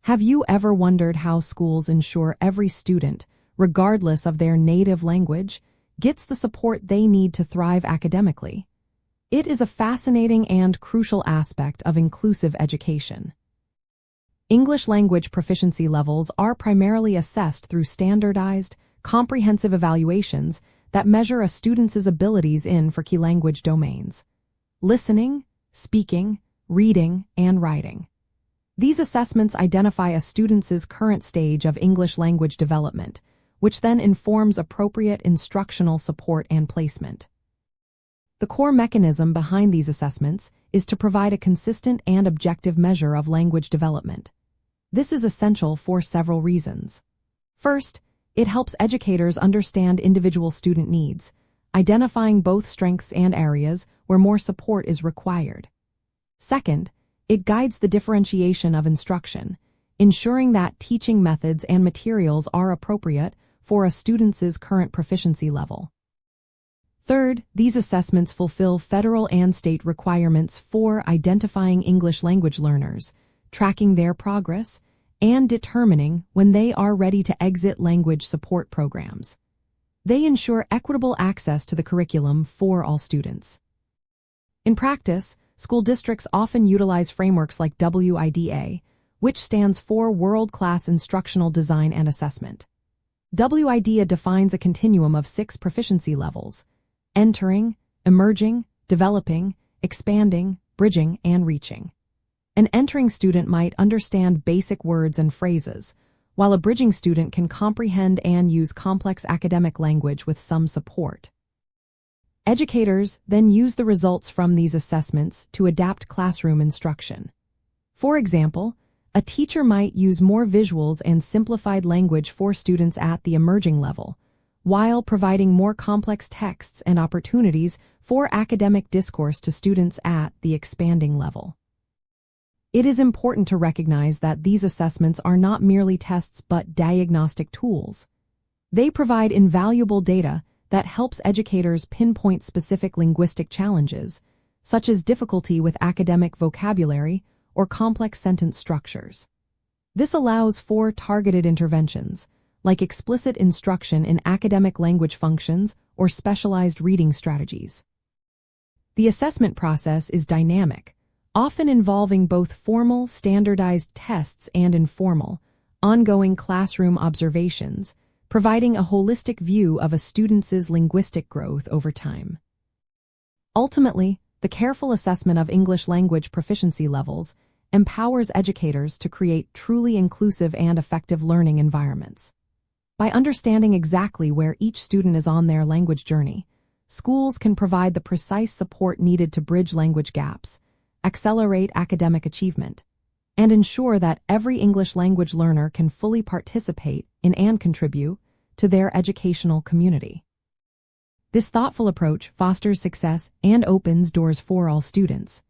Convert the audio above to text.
Have you ever wondered how schools ensure every student, regardless of their native language, gets the support they need to thrive academically? It is a fascinating and crucial aspect of inclusive education. English language proficiency levels are primarily assessed through standardized, comprehensive evaluations that measure a student's abilities in key language domains: listening, speaking, reading, and writing. These assessments identify a student's current stage of English language development, which then informs appropriate instructional support and placement. The core mechanism behind these assessments is to provide a consistent and objective measure of language development. This is essential for several reasons. First, it helps educators understand individual student needs, identifying both strengths and areas where more support is required. Second, it guides the differentiation of instruction, ensuring that teaching methods and materials are appropriate for a student's current proficiency level. Third, these assessments fulfill federal and state requirements for identifying English language learners, tracking their progress, and determining when they are ready to exit language support programs. They ensure equitable access to the curriculum for all students. In practice, school districts often utilize frameworks like WIDA, which stands for World-Class Instructional Design and Assessment. WIDA defines a continuum of 6 proficiency levels: entering, emerging, developing, expanding, bridging, and reaching. An entering student might understand basic words and phrases, while a bridging student can comprehend and use complex academic language with some support. Educators then use the results from these assessments to adapt classroom instruction. For example, a teacher might use more visuals and simplified language for students at the emerging level, while providing more complex texts and opportunities for academic discourse to students at the expanding level. It is important to recognize that these assessments are not merely tests but diagnostic tools. They provide invaluable data that helps educators pinpoint specific linguistic challenges, such as difficulty with academic vocabulary or complex sentence structures. This allows for targeted interventions, like explicit instruction in academic language functions or specialized reading strategies. The assessment process is dynamic, often involving both formal, standardized tests and informal, ongoing classroom observations, providing a holistic view of a student's linguistic growth over time. Ultimately, the careful assessment of English language proficiency levels empowers educators to create truly inclusive and effective learning environments. By understanding exactly where each student is on their language journey, schools can provide the precise support needed to bridge language gaps, accelerate academic achievement, and ensure that every English language learner can fully participate in and contribute to their educational community. This thoughtful approach fosters success and opens doors for all students,